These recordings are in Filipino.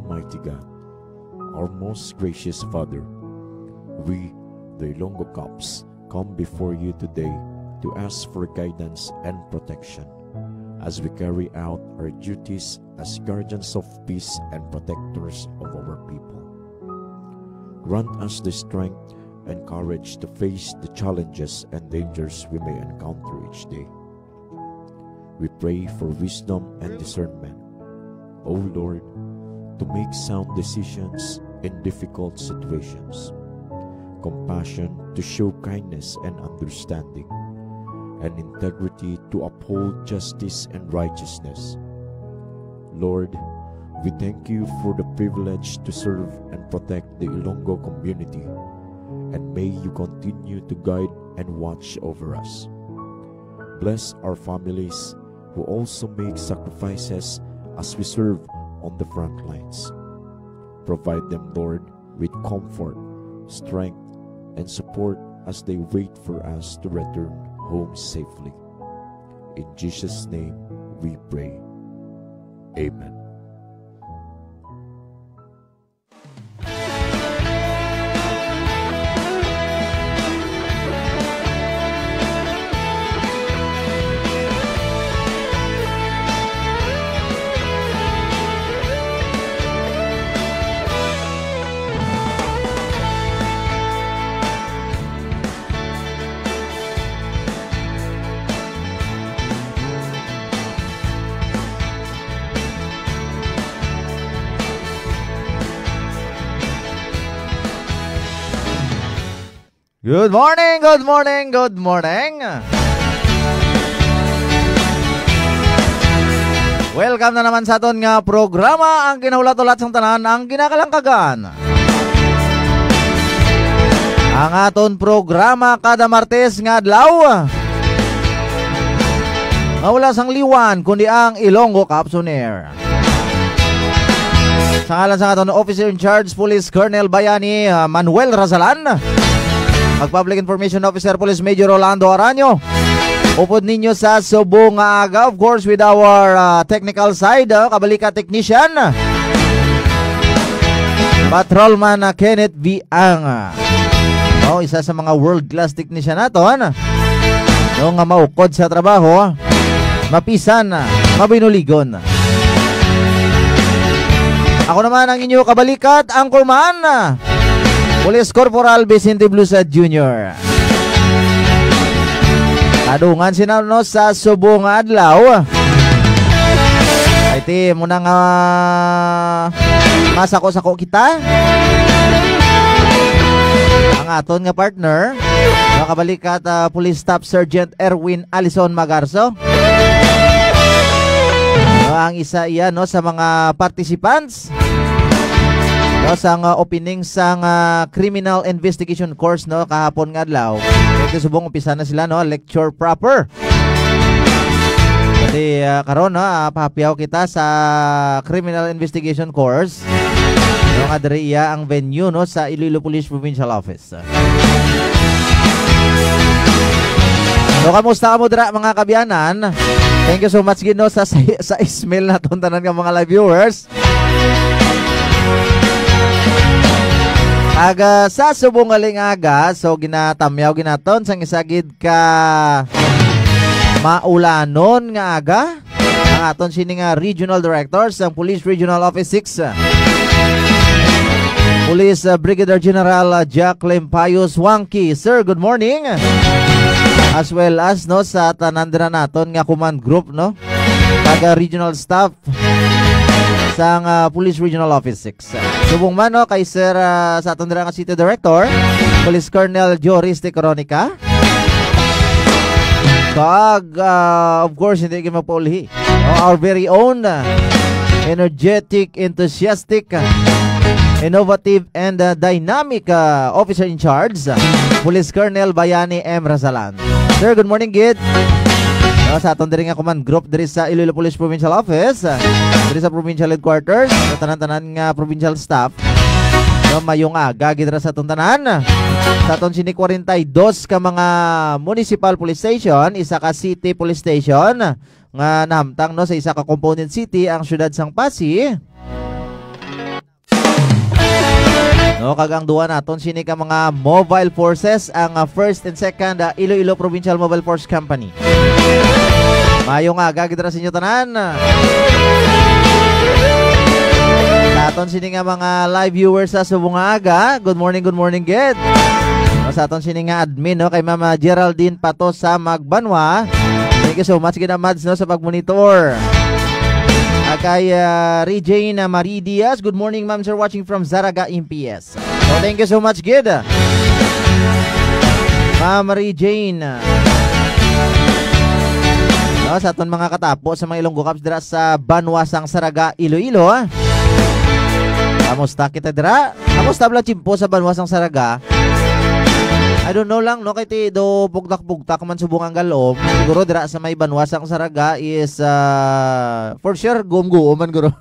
Almighty God, our most gracious Father, we, the Ilonggo Caps, come before you today to ask for guidance and protection as we carry out our duties as guardians of peace and protectors of our people. Grant us the strength and courage to face the challenges and dangers we may encounter each day. We pray for wisdom and discernment, O Lord, to make sound decisions in difficult situations, compassion to show kindness and understanding, and integrity to uphold justice and righteousness. Lord, we thank you for the privilege to serve and protect the Ilonggo community, and may you continue to guide and watch over us. Bless our families who also make sacrifices as we serve on the front lines. Provide them, Lord, with comfort, strength, and support as they wait for us to return home safely. In Jesus' name we pray. Amen. Good morning, good morning, good morning. Welcome na naman sa aton nga programa, ang kinaulat-ulat sang tanan, ang kinakalangkagan. Ang aton programa kada Martes nga adlaw. Wala sang liwan kundi ang Ilonggo Caps on Air. Sa ngalan sa aton Officer in Charge Police Colonel Bayani Manuel Razalan, Mag-Public Information Officer Police Major Rolando Aranyo. Upod ninyo sa subong aga, of course, with our technical side, kabalika technician, Patrolman Kenneth Viang. Isa sa mga world-class technician naton. Nga maukod sa trabaho, mapisan, mabinuligon. Ako naman ang inyo kabalikat, Anchorman, Police Corporal Vicente Blusa Jr. Kadungan sinano sa subong adlaw. Iti muna nga masako-sako kita. Ang aton nga partner, makabalikat Police Staff Sergeant Erwin Alison Magarso. Ang isa iyan sa mga participants sang opening sang criminal investigation course kahapon nga adlaw. Ito subong umpisa na sila lecture proper. Kasi karon pahapiaw kita sa criminal investigation course. Nga diri ang venue sa Iloilo Police Provincial Office. So kamusta ka mo dira mga kabiyanan? Thank you so much Gino sa email naton tanan nga mga live viewers. Aga sa subong aling aga, so ginatamyaw ginaton sang isagid ka maulanon nga aga. Ang aton sini nga Regional Director sang Police Regional Office 6. Police Brigadier General Jack Lempayos Wangki. Sir, good morning. As well as sa tanandira naton nga command group taga regional staff sang Police Regional Office 6. Subong man kay Sir sa aton dira nga City Director, Police Colonel Joris de Coronica. Of course, hindi kayo magpaulhi. Our very own energetic, enthusiastic, innovative, and dynamic officer in charge, Police Colonel Bayani M. Razalan. Sir, good morning, Gid. Sa aton diri nga command group diri sa Iloilo Police Provincial Office, diri sa provincial headquarters, sa tanan-tanan nga provincial staff. Mayong aga gidra sa aton tanan. Sa aton sini 42 ka mga municipal police station, isa ka city police station nga nahamtang sa isa ka component city ang syudad sang Pasig. No, kag ang duwa naton sini ka mga mobile forces ang 1st and 2nd Iloilo Provincial Mobile Force Company. Mayong aga gidra sa inyo tanan. Naton sini nga mga live viewers sa subong aga. Good morning gid. No, sa aton sini nga admin no kay Mama Geraldine Pato sa Magbanwa. Thank you so much gid Mads no sa pagmonitor. Kay Regina Marie Diaz, good morning ma'am sir, watching from Zaraga MPS. So thank you so much gid Ma'am Regina. No, sa aton mga katapo sa mga Ilonggo Cups dira sa Banwasang Saraga, Iloilo. Kamusta kita dira? Kamusta bla chimpo sa Banwasang Saraga? I don't know lang no kay ti do pugtak-pugtak man subong ang galom. Siguro dira sa may Banwasang Saraga is for sure gumgo man guro.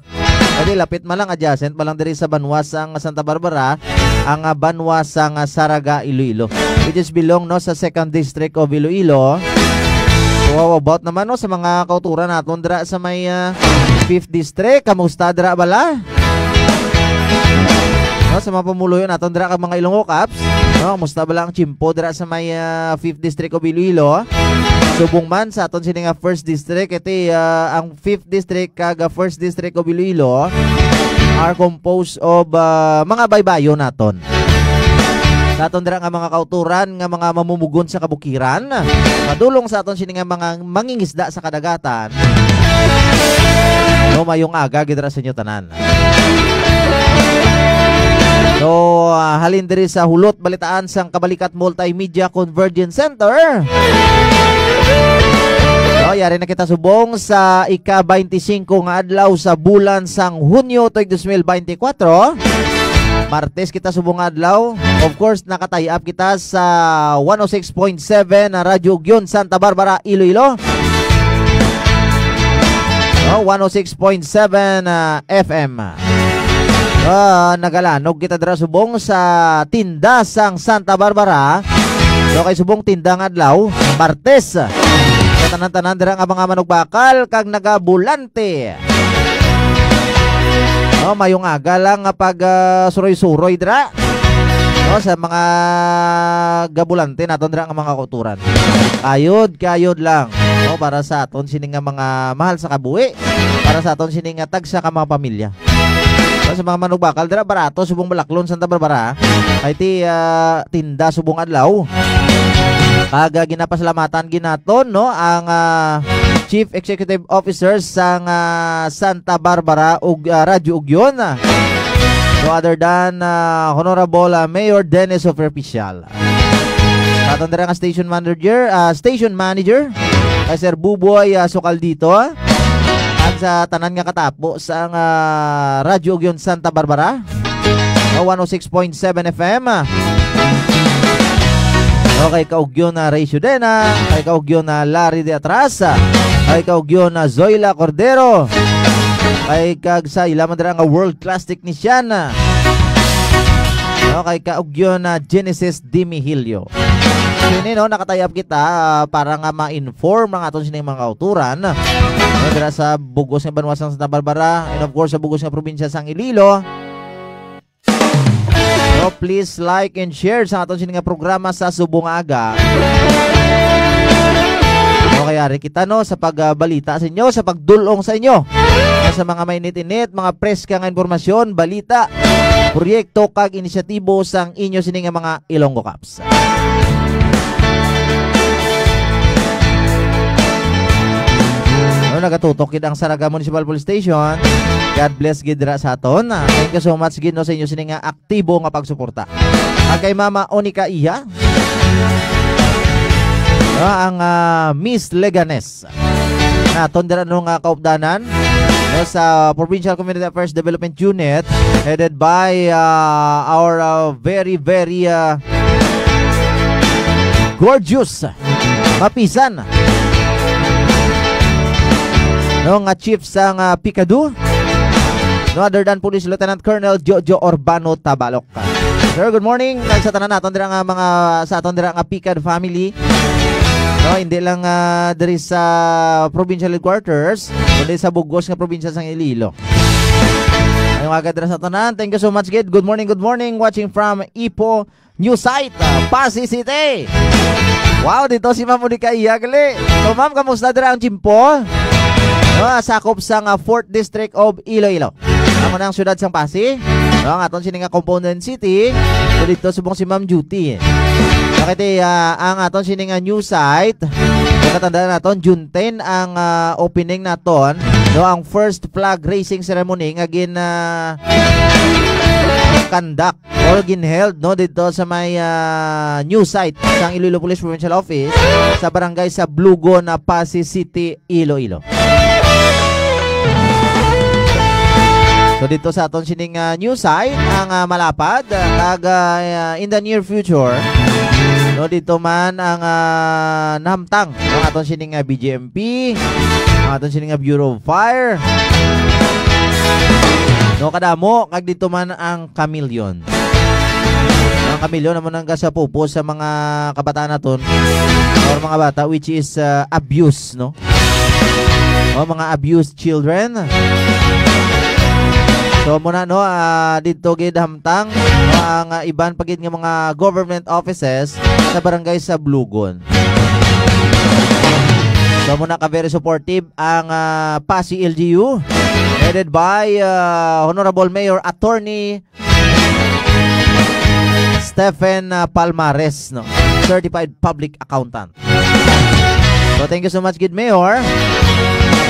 Kasi lapit man lang adjacent pa lang diri sa Banwasang Santa Barbara ang Banwasang Saraga, Iloilo. Which is belong no sa 2nd District of Iloilo. So about naman no sa mga kauturan naton dira sa may 5th District. Kamusta dira bala? No, sa mga pamuluyo naton dira ka mga Ilonggo Cups. No, musta ba lang chimpo dira sa may 5th District of Iloilo? Subong man sa aton sini nga 1st District iti ang 5th District kag 1st District of Iloilo are composed of mga baybayo naton. Sa aton dira nga mga kauturan nga mga mamumugon sa kabukiran, padulong sa aton sini nga mga mangingisda sa kadagatan. No, mayong aga gid ra sa inyo tanan. So, halin diri sa hulot balitaan sang Kabalikat Multimedia Convergence Center. So, yari na kita subong sa ika-25 nga adlaw sa bulan sang Hunyo tuig 2024. Martes kita subong adlaw. Of course, nakatay-up kita sa 106.7 na Radyo Ugyon, Santa Barbara, Iloilo. So, 106.7 FM. Nagalanog kita dira subong sa tinda sang Santa Barbara. So kay subong tinda nga adlaw Martes. Sa tanan-tanan dira nga mga manugbakal kag nagabulante. No, mayong aga lang nga pag suroy-suroy dira. No, sa mga gabulante naton dira nga mga kauturan. Kayod lang. No, para sa aton sini nga mga mahal sa kabuhi. Para sa aton sini nga tagsa ka mga pamilya. Sa mga manugbakal dira barato subong Balaklon, Santa Barbara. Kay ti tinda subong adlaw. Kag ginapasalamatan ginaton no ang Chief Executive Officer sang Santa Barbara ug Radyo Ugyon. No other than Honorable Mayor Dennis Official. Katon dira nga station manager kay Sir Buboy Socaldito. Sa tanan nga katapo sa Radyo Ugyon Santa Barbara 106.7 FM. Okay, kaugyon na Ray Ciudena, kay kaugyon na Larry de Atrasa, kay kaugyon na Zoila Cordero, kay kag sa ilaman dira nga world class technician. Kay kaugyon na Genesis Dimihilio. Kini no nakatayap kita para nga ma-inform ang aton sining mga kauturan dira sa bugos nga Banwasang Santa Barbara and of course sa bugos nga probinsya sang Iloilo. So please like and share sa aton sining nga programa sa subong aga. No, kaya rin kita no sa pagbalita sa inyo, sa pagdulong sa inyo sa mga mainit-init, mga preska nga informasyon, balita, proyekto kag inisyatibo sang inyo sining nga mga Ilonggo Cups. No, nagatutok kid ang Saraga Municipal Police Station. God bless gid dira sa aton. Thank you so much gid no sa inyo sini nga aktibo nga pagsuporta. Kay Mama Onika Iya. No, ang Miss Leganes. Naton dira no nga kaupdanan no, sa Provincial Community Affairs Development Unit headed by our very gorgeous mapisan no nga chief sang Pikadu, no other than Police Lieutenant Colonel Jojo Urbano Tabalok. Sir, good morning. Sa tanan naton dira nga mga sa aton dira nga Pikad family. No, hindi lang diri sa provincial headquarters, kundi sa bugos nga probinsya sang Iloilo. Yung agad sa tanan. Thank you so much, Gid. Good morning, watching from Ipo New Site, Pasig City. Wow, dito si Ma'am Monica Iyagali. So ma'am, kamusta dira ang Chimpo? No, sakop sang 4th District of Iloilo. Amo na ang syudad sang Pasig. No, ang aton sininga Component City. So dito subong si Ma'am Duty. Bakit ang aton sininga new site. Katandaan naton June 10 ang opening naton, no, ang first flag raising ceremony nga conduct or ginheld, no, dito sa may new site sa Iloilo Police Provincial Office sa barangay sa Blugon na Pasig City, Iloilo. So dito sa aton sining new site ang malapad kag in the near future, no, dito man ang namtang ang aton sining BGMP, ang aton sining Bureau of Fire, no, kadamo kag dito man ang Chameleon. Ang Chameleon naman ang kasapupo sa mga kabataan naton or mga bata which is abuse, no, o mga abused children. So muna, no, dito gid hamtang, no, ang iban pagid nga mga government offices sa barangay sa Blugon. So muna ka very supportive ang Pasig LGU headed by Honorable Mayor Attorney Stephen Palmares, no, Certified Public Accountant. So thank you so much, Gid Mayor.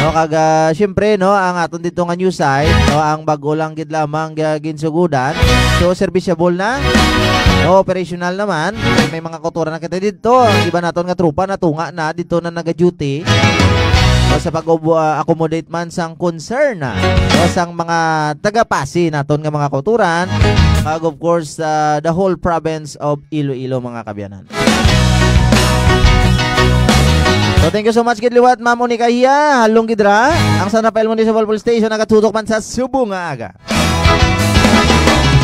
No, kaga syempre, no, ang aton dito nga new site, no, ang bago lang gid lamang ginsugudan. So serviceable na, no, operational naman. May mga kultura na kita dito. Ang iba naton nga trupa na tunga na dito na naga-duty, no, sa pag-accommodate man sang concern na, no, sang mga taga-Pasig naton nga mga kulturan, kag of course the whole province of Iloilo, mga kabyanan. So thank you so much, Gid Liwat, Ma'am Monica Hiya, halong gidra ang San Rafael Municipal Police Station nagatutok man sa Subo nga aga.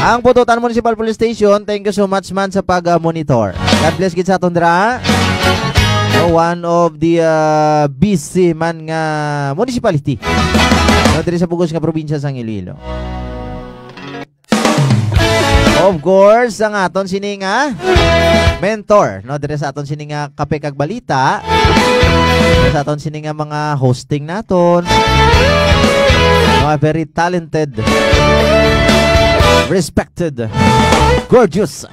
Ang Pututan Municipal Police Station, thank you so much man sa pag-monitor. God bless gid sa aton dra. One of the busy man nga municipality, no, diri sa Bugos nga probinsya sang Iloilo. Of course, ang aton sininga mentor, no, dire sa aton sininga Kape kag Balita, sa aton sininga mga hosting naton, mga very talented, respected, gorgeous,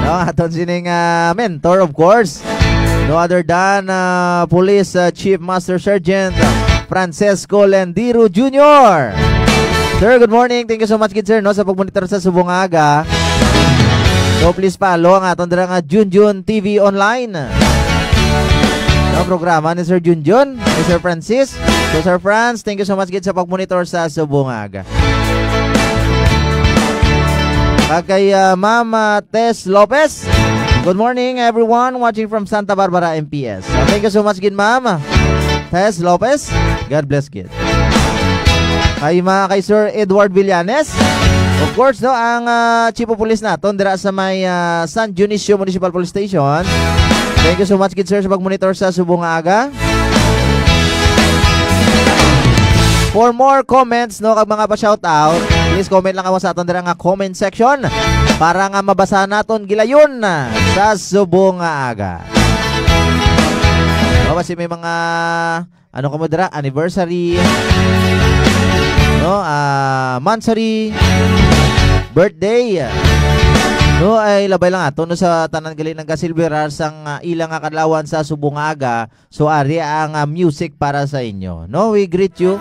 no, aton sininga mentor, of course, no other than Police Chief Master Sergeant Francesco Lendiro Jr. Sir, good morning. Thank you so much, kid sir, no, sa pagmonitor sa Subong Aga. So please follow ang aton dira nga Junjun TV online. No, programa ni Sir Junjun, ni Sir Francis. So Sir Franz, thank you so much, kid, sa pagmonitor sa Subong Aga. Kay Mama Tess Lopez. Good morning everyone watching from Santa Barbara MPS. So, thank you so much, kid Mama Tess Lopez. God bless, kid. Kay Sir Edward Villanes, of course, no, ang Chief of Police naton dira sa may San Dionisio Municipal Police Station. Thank you so much, kid sir, sa pag-monitor sa Subong Aga. For more comments, no, kag mga pa-shoutout, please comment lang ako sa aton dira nga comment section para nga mabasa naton gilayon sa Subong Aga. No, kasi may mga ano kamo dira, anniversary, no, mansary, birthday, no, ay labay lang ato, no, sa tanan gali ng kasilverar sang ilang nga kadlawan sa Subong Aga. So ari ang music para sa inyo, no, we greet you.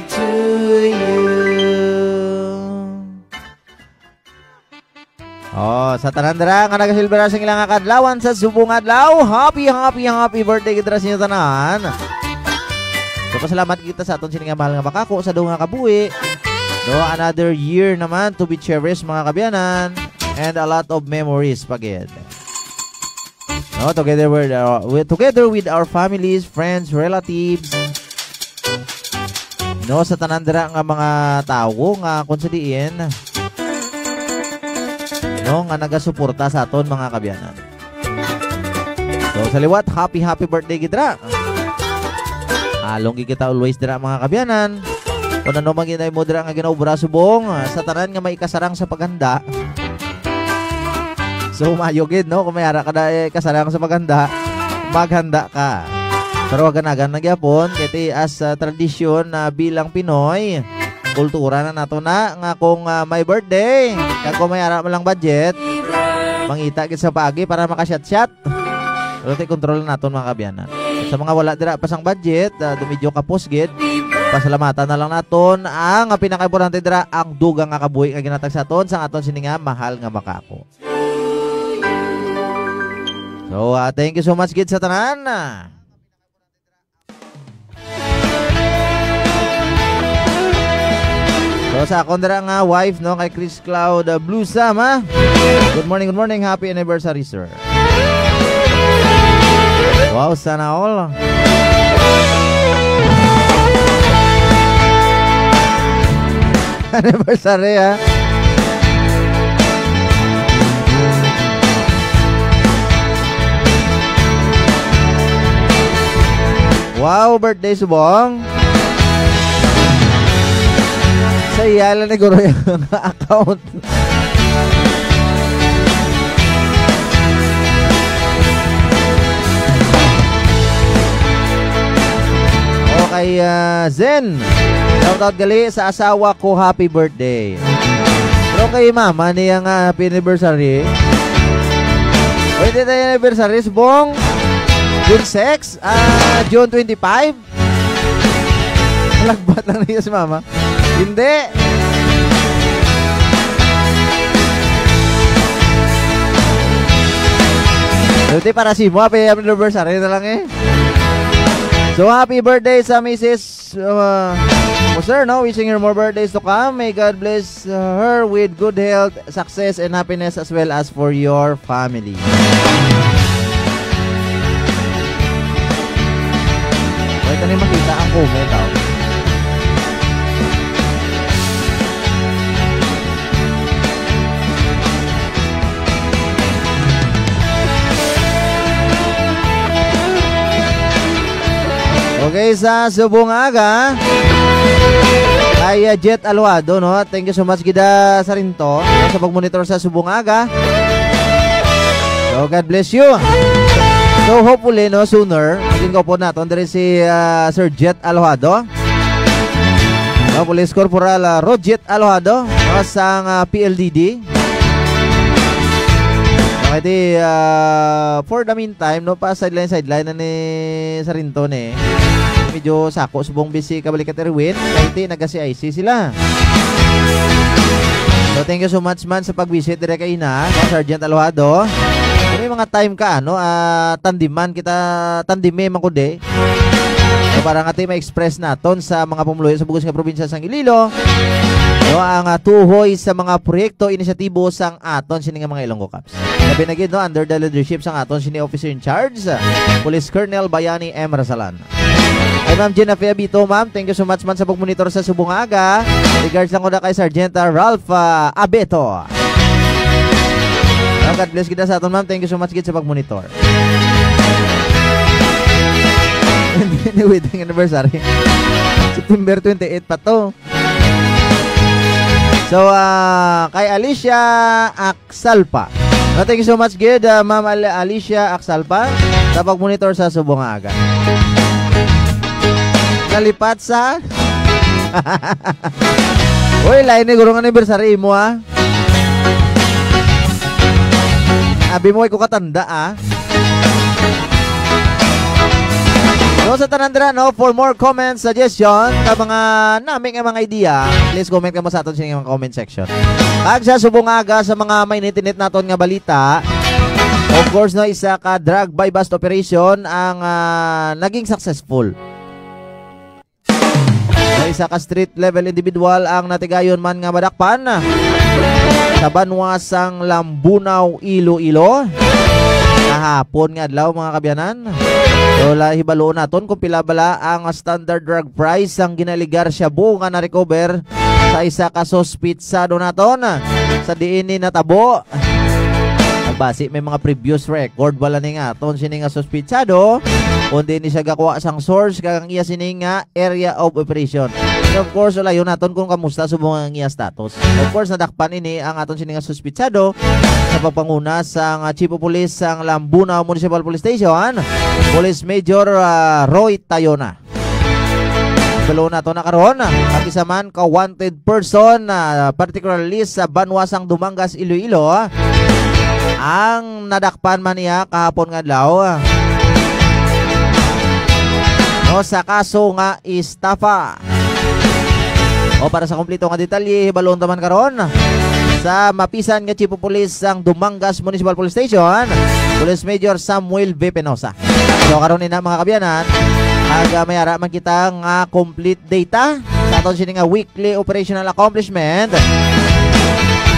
To you. Oh, sa tanan dira nga nagasilbera sa ilang kadlawan sa Subong Adlaw, happy birthday gid ra sa inyo tanan. So pasalamat kita sa aton sining mahal nga makako sa duha nga kabuhi. No, another year naman to be cherished, mga kabyanan, and a lot of memories pagid. No, together with our families, friends, relatives. No, sa tanan dira nga mga tawo nga kung sa diin no, nga nagasuporta sa aton mga kabyanan. So sa liwat, happy birthday gidra. Along kita always dira mga kabyanan. Kung ano man ginay mo dira nga ginaubra subong sa tanan nga may kasarang sa paghanda. So mayogid no, kung may ara ka na kasarang sa paghanda, maghanda ka. Pero wag ganagan na gyapon kiti as tradisyon na bilang Pinoy, kultura na nato na nga kung may birthday, kag kung may ara mo lang budget, mangita gid sa paagi para makasyat-syat. Pero kontrol naton mga kabyanan. Sa mga wala dira pasang budget, dumidyo kapos gid. Pasalamatan na lang naton ang pinaka-importante dira ang dugang nga kabuhi nga ginatag sa aton sang aton sini nga mahal nga makako. So thank you so much gid sa tanan. So sa akong dira nga wife no kay Chris Cloud Blue Sam ha. Good morning, happy anniversary sir. Wow, sana all. Anniversary ha. Wow, birthday subong. Sa iyala na guro yung account. Okay, Zen. Shoutout gali sa asawa ko, happy birthday. Pero kay mama niya nga happy anniversary. Pwede tayo anniversary subong June 6, June 25. Malagbat lang niya si mama. Hindi. Hindi para si mo, happy anniversary na lang eh. So happy birthday sa Mrs. Sir, no? Wishing her more birthdays to come. May God bless her with good health, success, and happiness as well as for your family. Pwede na makita ang comment daw. Okay, sa subong aga kay Jet Alwado, no? Thank you so much gida sa rinto sa pag-monitor sa subong aga. So God bless you. So hopefully no sooner maging po naton diri si Sir Jet Alwado. No, Police Corporal Rojet Alwado no, sang PLDD. Okay, for the meantime no, pa sideline na ni Sarinton eh. Medyo sako subong busy kabalikat Erwin kahit nag-CIC sila. So thank you so much man sa pag-visit dire kay ina no, Sergeant Alwado. May mga time ka no, tandiman kita tandime man kundi. So para nga tayo ma-express naton sa mga pamuluyo sa bugos nga probinsya sang Iloilo. No, ang tuhoy sa mga proyekto inisyatibo sang aton sini nga mga Ilonggo Caps. Labi na gid no, under the leadership sang aton sini officer in charge, Police Colonel Bayani M. Rasalan. Ay Ma'am Gina Fiabito, ma'am, thank you so much man sa pag-monitor sa subong aga. Regards lang ko na kay Sergeant Ralph Abeto. God bless kita sa aton ma'am, thank you so much gid sa pag-monitor. Hindi wedding anniversary. September 28 pa to. So, kay Alicia Aksalpa. No, thank you so much, good, Ma'am Alicia Aksalpa, sa pag-monitor sa subong aga. Nalipat sa... Uy, lain ni gurong anniversary mo, ha? Abi mo ay ko katanda, ha? So sa tanandra no, for more comments, suggestion sa mga naming mga idea, please comment ka mo sa aton sa mga comment section. Pag sa subong aga sa mga mainit-init naton nga balita, of course no, isa ka drug by bust operation ang naging successful. No, isa ka street level individual ang natigayon man nga madakpan sa banwasang Lambunaw, Iloilo. kahapon nga adlaw mga kabyanan. So hibaloon naton kung pila bala ang standard drug price ang ginaligar shabu nga na-recover sa isa ka suspitsado naton sa diin ni natabo. Basi may mga previous record wala ni nga ton sini nga suspitsado kundi ni siya gakuha sang source kang iya sini nga area of operation. So of course wala yun naton kung kamusta subong ang iya status. Of course nadakpan ini ang aton sini nga suspitsado sa pagpanguna sang Chief of Police sang Lambuna Municipal Police Station, Police Major Roy Tayona. Below na to na karon at isa man ka wanted person particularly sa Banwasang Dumangas, Iloilo ang nadakpan man niya kahapon nga adlaw no sa kaso nga estafa. O para sa kompleto nga detalye hibalon taman karon sa mapisan nga Chief of Police ang Dumangas Municipal Police Station, Police Major Samuel V. Penosa. So karon ina mga kabyanan mayara man kita nga complete data sa aton sini nga weekly operational accomplishment.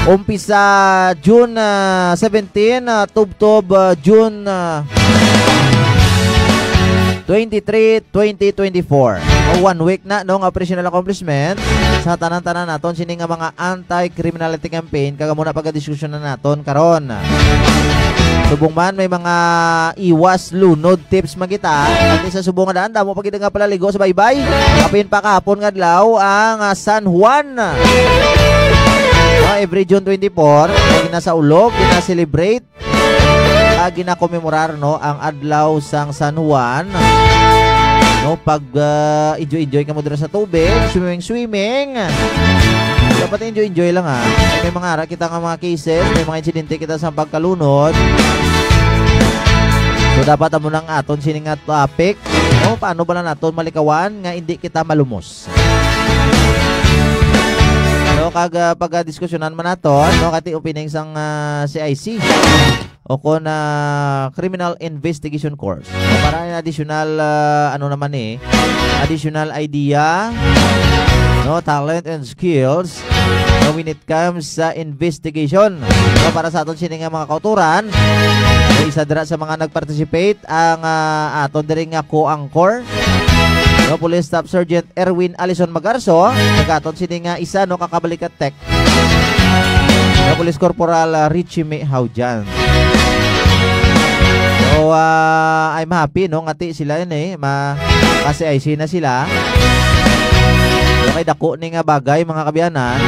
Umpisa June 17 tubtob June 23, 2024. O 1 week na no nga operational accomplishment sa tanan-tanan naton sini nga mga anti-criminality campaign kaga muna pagdiskusyon na naton karon. Subong man may mga iwas lunod tips magita at isa subong nga daan damo pagid nga palaligo sa baybay. Kapin pa kahapon nga adlaw ang San Juan. Every June 24 ginasa ulog, gina-celebrate, gina-commemorar no ang adlaw sang San Juan. No pag enjoy ka mo dira sa tubig, swimming. Dapat enjoy lang ha. May mga ara kita nga mga cases, may mga insidente kita sa pagkalunod. So dapat amo nang aton sini nga topic, no paano ba na naton malikawan nga hindi kita malumos. No kag pagdiskusyonan man naton no kati opening sang CIC o kon Criminal Investigation Course. No, para additional additional idea, no talent and skills no, when it comes sa investigation. No, para sa aton sini nga mga kauturan, isa dira sa mga nagparticipate ang aton diri nga co-anchor no, Police Staff Sergeant Erwin Alison Magarso, nagaton sini nga isa no kakabalikat tech. No, Police Corporal Richie Mehaujan. So I'm happy no ngati sila yun kasi IC na sila. Okay dako ni nga bagay mga kabyanan.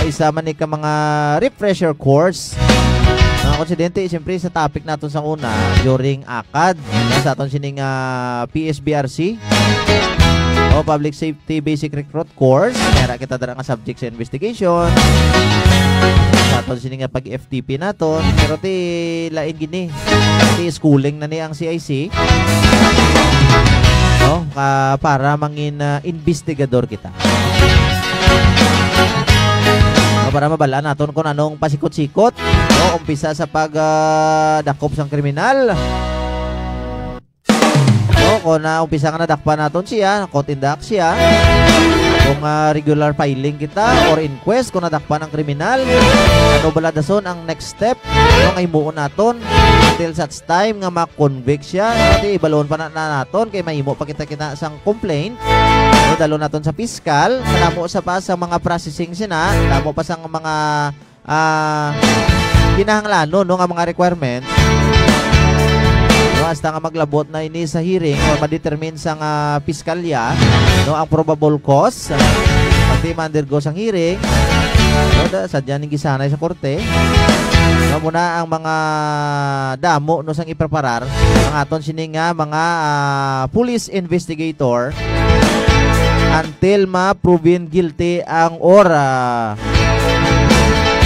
Isa man ni ka mga refresher course. Mga konsidente, siyempre sa topic natin sa una during ACAD sa aton sining PSBRC o Public Safety Basic Recruit Course. Kaya kita dara nga subject sa investigation sa aton sining pag FTP naton. Pero ti lain gini ti schooling na ni ang CIC no para mangin investigador kita. Para mabalaan naton kung anong pasikot-sikot o umpisa sa pagdakop sang kriminal o kung umpisa nga nadakpan naton siya, kotindak siya kung regular filing kita or inquest kung nadakpan ang kriminal, ano baladason ang next step kung imuon naton until such time nga makonvict siya. Pati ibalon pa na naton kay mahimo pa kita sang complaint no, dalo naton sa piskal, namo sa pa sa mga processing sina, namo pa sa mga kinahanglanon no nga mga requirements no, hasta nga maglabot na ini sa hearing o ma-determine sa piskalya no ang probable cause pati ma-undergo sang hearing no, sadya ning gisanay sa korte no, muna ang mga damo no sang ipreparar ang aton sini nga mga police investigator until ma-proven guilty ang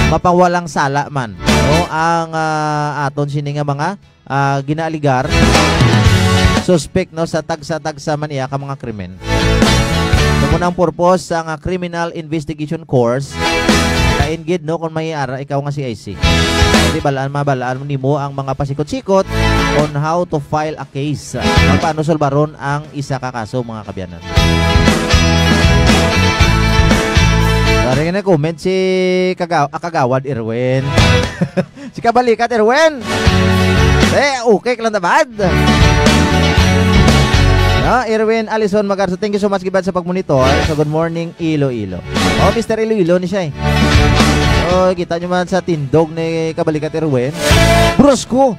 mapawalang sala man no ang aton sini nga mga ginaaligar suspect no sa tagsa man iya ka mga krimen. So muna ang purpose sa criminal investigation course lain gid no kung may ara ikaw nga CIC. Di balaan nimo ang mga pasikot-sikot on how to file a case. Paano solbaron ang isa ka kaso mga kabyanan. Dari nga comment si Kagawad Irwin. Si Kabalikat Irwin. Okay ka lang tabad. No, Irwin Alison Magarso, thank you so much gibad sa pagmonitor. So good morning Iloilo. Oh, Mr. Iloilo ni siya eh. Oh, kita nyo man sa tindog ni Kabalikat Irwin. Brusko.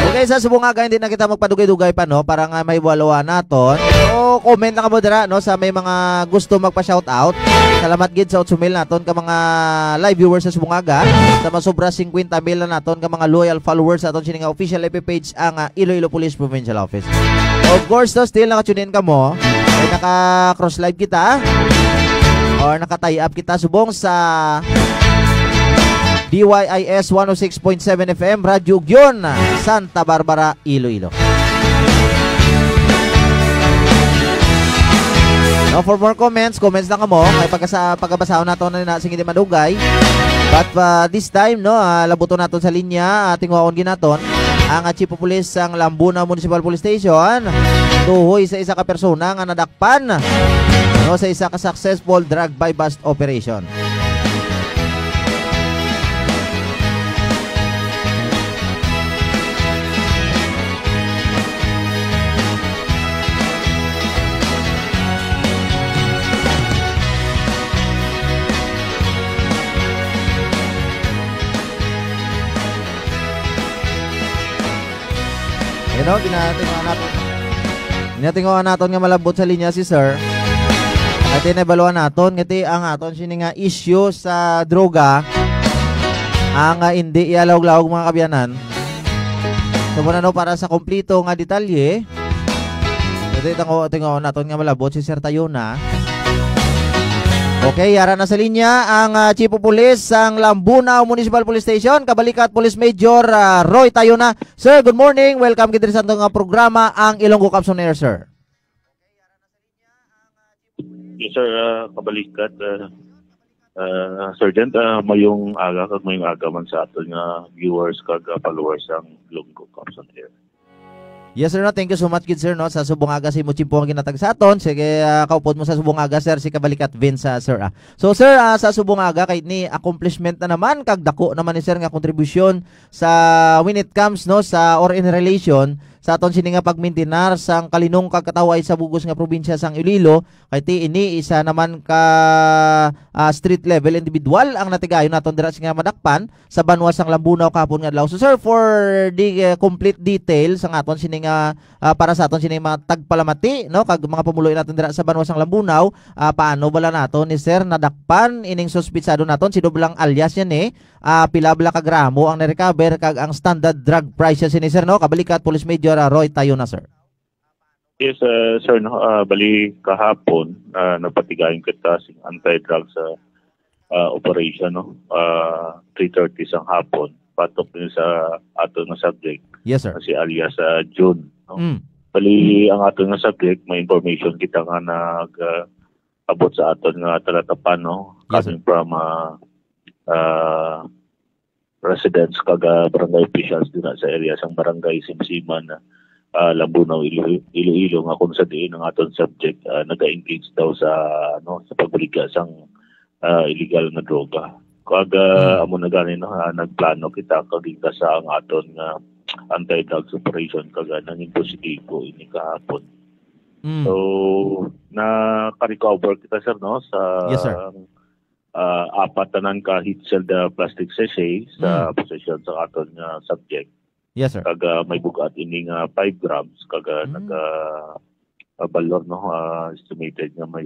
Okay, sa subungaga hindi na kita magpadugay-dugay pa no para nga may walawa naton. So comment lang mo dira no sa may mga gusto magpa-shoutout. Salamat gid sa 8 mil naton ka mga live viewers sa subungaga. Sa masobra 50 mil na naton ka mga loyal followers aton sini nga official FB page ang Iloilo Police Provincial Office. Of course, no, still naka-tune in ka mo. Ay naka-cross live kita or naka-tie up kita subong sa DYIS 106.7 FM Radyo Ugyon, Santa Barbara, Iloilo. Now for more comments lang mo kay pagkabasahon nato na sige di madugay. But this time no, labuto naton sa linya ating waon ginaton ang Chief of Police sang Lambuna Municipal Police Station tuhoy sa isa ka persona nga nadakpan no sa isa ka successful drug by bust operation. You know, ginatingawan naton nga malabot sa linya si sir. At tinabaluan naton ngiti ang aton sini nga issue sa droga ang hindi ialawag-lawag mga kabyanan. So muna no para sa kompleto nga detalye. Ngiti tingawan naton nga malabot si Sir Tayona. Okay, yara na sa linya ang Chief of Police ang Lambuna Municipal Police Station, Kabalikat Police Major Roy Tayona. Sir, good morning. Welcome kidiri sa itong programa ang Ilonggo Caps on Air, sir. Yes, sir, Kabalikat. Sergeant, mayong aga kag mayong aga man sa aton nga viewers kag followers ang Ilonggo Caps on Air. Yes sir, no? Thank you so much kid sir no sa subungaga si Muchimpo ang ginatag sa aton. Sige, kaupod mo sa subungaga sir si Kabalikat Vince sir. So sir, sa subungaga kay ni accomplishment na naman kag dako naman ni sir nga kontribusyon sa when it comes no sa or in relation sa aton sini nga pagmaintenar sang kalinong kagkataway sa bugos nga probinsya sang Iloilo kay ti ini isa naman ka street level individual ang natigayon naton dira nga madakpan sa banwa sang Lambuna kahapon nga adlaw. So sir, for the complete details sang aton sini nga para sa aton sini mga tagpalamati no kag mga pamuloy naton dira sa banwa sang Lambunaw, paano bala naton ni sir nadakpan ining suspitsado naton si Doblang alias yan pila bala ka gramo ang na-recover kag ang standard drug prices ni sir no Kabalikat Police Major Roy Tayona sir. Yes, sir, no, bali kahapon napatigayon kita sing anti-drugs operation no 3:30 sang hapon patok din sa ato nga subject. Yes sir. Si alias June no. Bali ang ato nga subject may information kita nga nag abot sa aton nga talatapan no coming from residents kag barangay officials din sa area sang barangay Simsiman Lambunaw Iloilo nga kung sa diin ang aton subject naga-engage daw sa sa pagbaliga sang illegal na droga. Kag amo na ganin nagplano kita kag sa ang aton nga anti-drugs operation kag nanging positibo ini kahapon. So na-recover kita sir no sa yes, sir. Apat tanan ka hit-sealed plastic sachet sa possession sa aton nga subject. Yes sir. Kag may bugat ining 5 grams kag naga balor no estimated nga may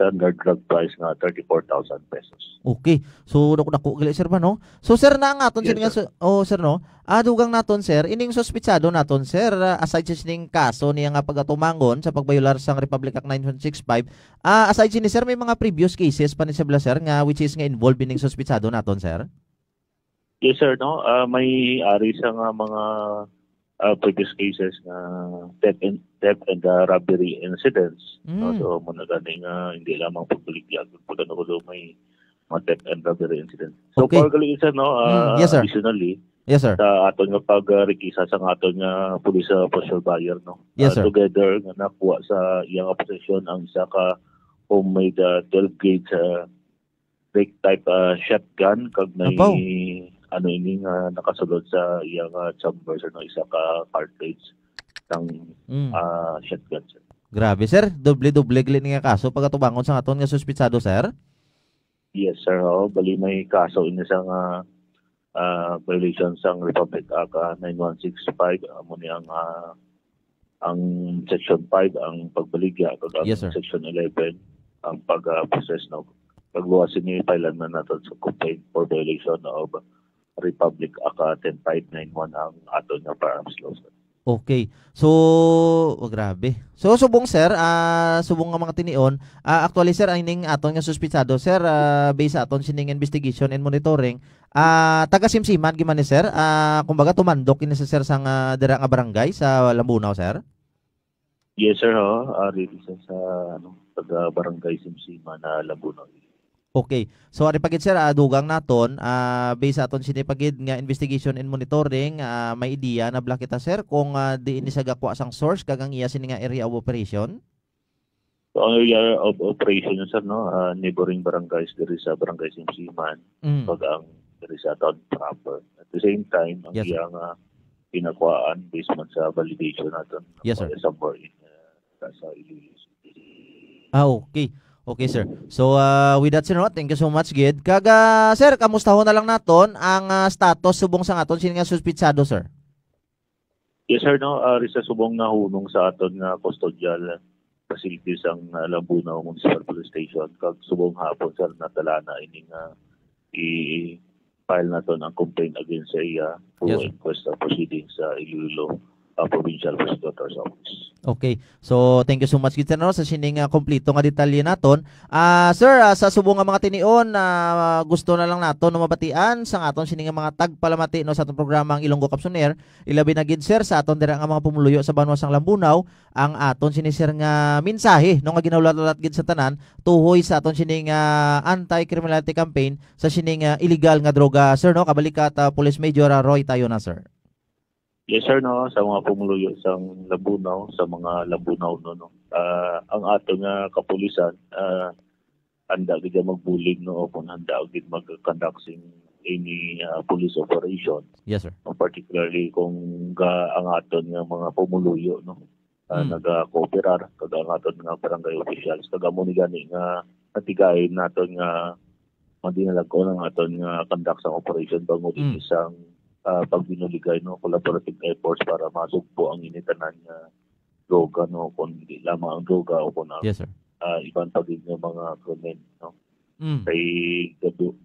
standard drug price nga 34,000 pesos. Okay. So dako gali sir ba no? So sir na ang aton yes, sir no. Dugang naton sir ining suspitsado naton sir aside sa sining kaso niya nga pagatumangon sa pagbayular sang Republic Act 9165 aside sini sir may mga previous cases pa ni sir nga which is nga involved ining suspitsado naton sir? Yes sir no may ari sa nga mga previous cases na theft and robbery incidents. No? So muna ganing hindi lamang pagbaligya pag may mga theft and robbery incidents. So okay. gali isa no yes, sir. additionally yes sir. Sa aton nga pagrekisa sa aton nga police official buyer no. Yes sir. Together nga nakuha sa iyang possession ang isa ka homemade 12 gauge break type shotgun kag may Apo. ano ini nga nakasulod sa iyang chambers no isa ka cartridge ng shotgun sir. Grabe sir, doble-doble gili nga kaso pagatubangon sa aton nga suspitsado sir. Yes sir, bali may kaso ini sa violation sang Republic Act 9165 amo ni ang section 5 ang pagbaligya kag ang Yes, sir. section 11 ang pag-process no pagluwas ni filean na naton sa complaint for violation of Republic Act 10591 ang aton nga firearms law sir. Okay. So, grabe. So, subong sir, subong nga mga tinion, actually sir, ay ning aton nga suspitsado sir, based sa aton sining investigation and monitoring, taga Simsiman giman ni sir, kumbaga tumandok ini sa sir sang dira nga barangay sa Lambunaw sir. Yes sir, really sa taga barangay Simsiman na Lambunaw. Okay. So ari pagid sir, dugang naton based sa aton sinipagid nga investigation and monitoring, may idea na bla kita sir kung di ini sa gakwa sang source kagang iya sini nga area of operation. So ang area of operation sir no, neighboring barangays diri sa barangay Simsiman, pag ang diri sa town proper. At the same time, ang Yes, sir. iyang pinakuhaan based man sa validation naton. Yes, sir. Somewhere in sa Iloilo. Okay. Okay, sir. So, with that, sir, no, thank you so much, Gid. Kaga, sir, kamustahon na lang naton ang status subong sa aton sini nga suspitsado, sir. Yes sir no, sa subong na hunong sa aton nga custodial facilities ang Lambunaw Municipal Police Station kag subong hapon sir natala na ining i-file naton ang complaint against sa iya for Yes, sir. inquest proceedings sa Iloilo Provincial Prosecutor's Office. Okay. So, thank you so much, Gid, sir, no, sa sining kompleto nga detalye naton. Sir, sa subong nga mga tinion, gusto na lang naton no mabatian sa aton sining nga mga tagpalamati no sa aton programang Ilonggo Caps on Air. Ilabi na gid sir sa aton dira nga mga pumuluyo sa banwasang Lambunaw ang aton sini sir nga mensahe no nga ginawlat gid sa tanan tuhoy sa aton sining anti-criminality campaign sa sining illegal nga droga, sir, no, kabalikat Police Major Roy Tayona, sir. Yes sir no, sa mga pumuluyo sa Lambunaw, sa mga Lambunaw no. Ang ato nga kapulisan handa gid magbulig no kung handa gid mag-conduct sing any police operation. Yes, sir. Particularly kung ang aton nga mga pumuluyo no naga-cooperar kag ang aton nga barangay officials kag amo ni gani nga natigayon naton nga madinalag-on ang aton nga conduct sa operation bango isang pagbinuligay no collaborative efforts para masugpo ang initanan nga droga no kung hindi lamang ang droga o kung ang Yes, sir. ibang pagig nga mga krimen no kay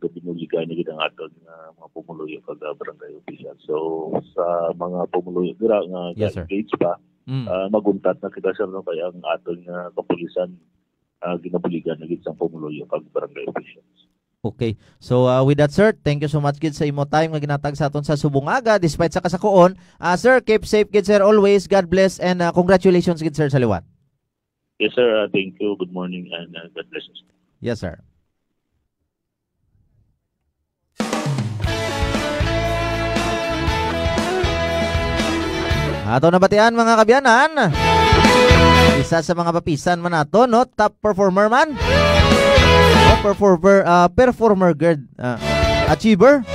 gabinuligay ni gid ang aton nga mga pumuluyo kag barangay official. So sa mga pumuluyo dira nga Yes, sir. engage pa maguntat na kita sir no kay ang aton nga kapulisan ginabuligan na gid sa pumuluyo kag barangay officials. Okay. So, with that, sir, thank you so much, Gid, sa imo time nga ginatag sa aton sa Subungaga despite sa kasakuon. Sir, keep safe, Gid, sir, always. God bless and congratulations, Gid, sir, sa liwat. Yes sir, thank you. Good morning and God bless you. Yes, sir. Ato na batian mga kabyanan. Isa sa mga papisan man nato, no, top performer man. Performer guard, achiever.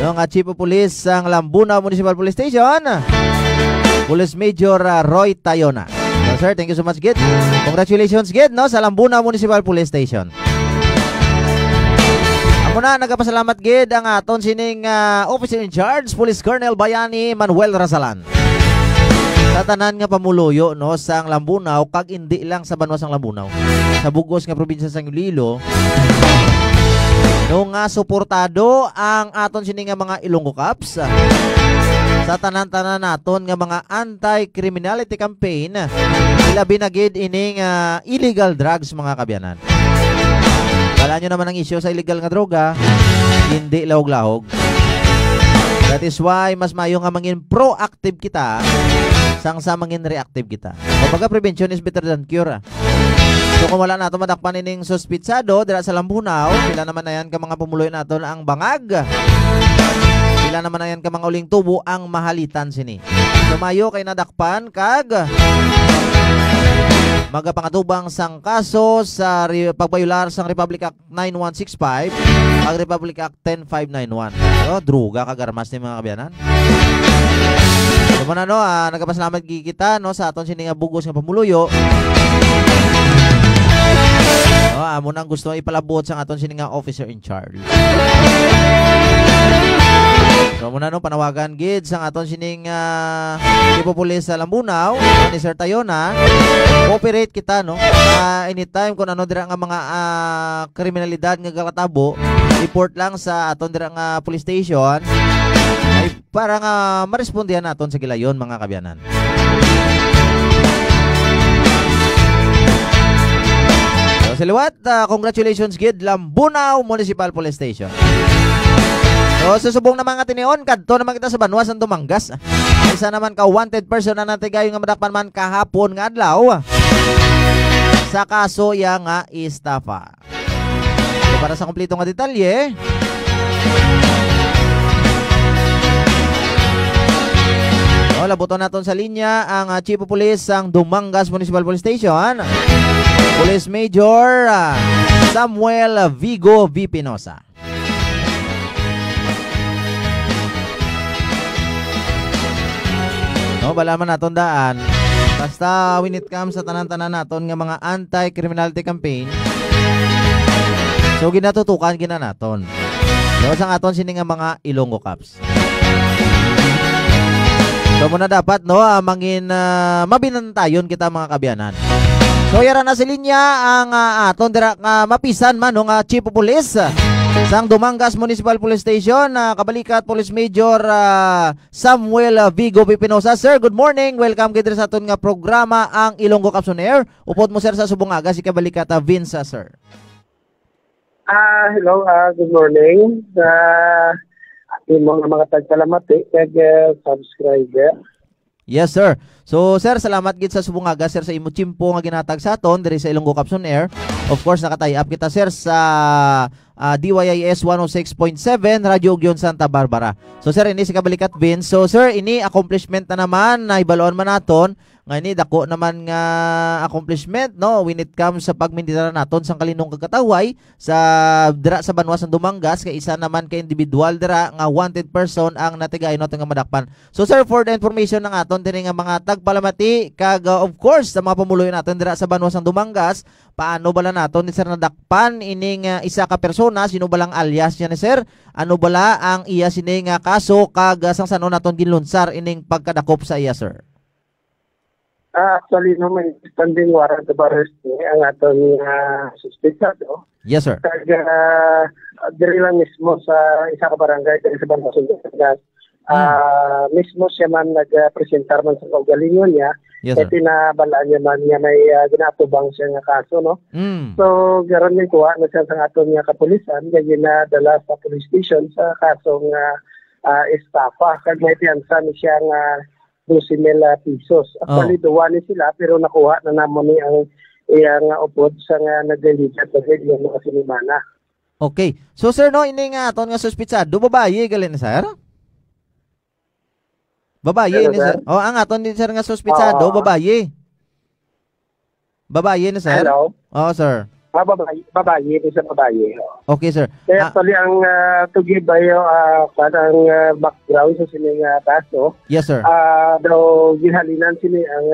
Yung Chief of Police ang Lambunaw Municipal Police Station, Police Major Roy Tayona. So, sir, thank you so much, Gid. Congratulations, Gid, no, sa Lambunaw Municipal Police Station. Ako na, nagpasalamat, Gid, ang aton sining Officer in Charge, Police Colonel Bayani Manuel Rasalan. Sa tanan nga pamuluyo no sang Lambunaw kag indi lang sa banwasang Lambunaw. Sa bugos nga probinsya sang Iloilo. No nga suportado ang aton sini nga mga Ilonggo Caps sa tanan-tanan naton nga mga anti-criminality campaign. Ilabi na gid ining illegal drugs mga kabyanan. Wala nyo naman ang issue sa illegal nga droga, hindi lahog-lahog. That is why mas mayo nga mangin proactive kita sang sa mangin reactive kita. Kumbaga prevention is better than cure. So kung wala nato madakpan ining suspitsado dira sa Lambunaw, pila naman na yan ka mga pumuloy naton ang bangag. Pila naman na yan ka mga uling tubo ang mahalitan sini. So mayo kay nadakpan kag magapangatubang sang kaso sa pagbayular sang Republic Act 9165 ag Republic Act 10591. So, druga kagarmas ni mga kabyanan. So, no, nagapasalamat kita no sa aton sining bugos nga pamuluyo. Amo nang gusto ipalabot sa aton sining officer in charge. So muna no panawagan gid sa aton sining Chief of Police sa Lambunaw ni Sir Tayona. Cooperate kita no. Anytime kung ano dira nga mga kriminalidad nga kakatabo, report lang sa aton dira nga police station ay para nga marespondihan naton sa gilayon mga kabyanan. So siliwat, congratulations gid Lambunaw Municipal Police Station. So, susubong naman nga tinion, kadto naman kita sa Banwas ng Dumangas. Isa naman ka wanted person na natigayo nga madakpan man kahapon nga adlaw sa kaso ya nga estafa. So, para sa kompleto nga detalye, labuton naton sa linya ang Chief of Police ang Dumangas Municipal Police Station, Police Major Samuel Vigo V. Pinosa. No, balaman naton daan. Basta when it comes sa tanan-tanan naton nga mga anti-criminality campaign, so ginatutukan gina naton. So sang aton sini nga mga Ilonggo Cops. So muna dapat no mangin mabinantayon kita mga kabyanan. So yara na si linya ang aton dira nga mapisan man no nga Chief of Police sang Dumangas Municipal Police Station, kabalikat Police Major Samuel Vigo Pinosa. Sir, good morning. Welcome kayo sa aton nga programa ang Ilonggo Cops on Air. Upod mo sir sa subong aga si kabalikat Vince sir. Hello, good morning. Yung mga tagsalamat subscriber. Yes sir. So sir, salamat gid sa subong aga sir sa imo chimpo nga ginatag sa aton diri sa Ilonggo Cops on Air. Of course nakatay up kita sir sa DYIS 106.7 Radyo Ugyon Santa Barbara. So sir, ini si kabalikat Vince. So sir, ini accomplishment na naman na ibaloon man naton nga ini dako naman nga accomplishment no when it comes sa pagmindira naton sang kalinong kagkataway sa dira sa Banwas ng Dumangas kay isa naman ka individual dira nga wanted person ang natigay naton nga madakpan. So sir, for the information ng aton diri nga mga tagpalamati kag of course sa mga pamuluyo naton dira sa Banwas ng Dumangas, paano bala naton ni sir nadakpan ining isa ka persona, sino balang alias niya ni sir? Ano bala ang iya sining kaso kag sang sano naton ginlunsar ining pagkadakop sa iya sir? Actually, no, may standing warrant of arrest ang aton suspetsado. Yes, sir. Diri lang mismo sa isa ka barangay diri sa Banwas ng Dumangas. Mismo siya man nag-presentar man sa kaugalingon niya. Yes, sir. Tinabalaan niya man niya may ginatubang siya nga kaso, no? So, garon yung kuha na siya sa aton nga kapulisan, kaya ginadala sa police station sa kasong estafa. Kag may piyansa ni siya nga 12,000 pesos. Actually, duwa ni sila, pero nakuha na naman ni ang iyang upod sa nga nagliligat na yung mga sinimana. Okay. So, sir, no, ini nga aton nga suspitsado, babae, galin, sir? Babae ni sir. Oh, ang aton din sir nga suspitsado, babae. Babae ni sir. Hello. Oh, sir. Babae ni sa babae. Okay, sir. Kaya actually ang to give bayo parang background sa sining kaso. Yes, sir. Daw ginhalinan sini ang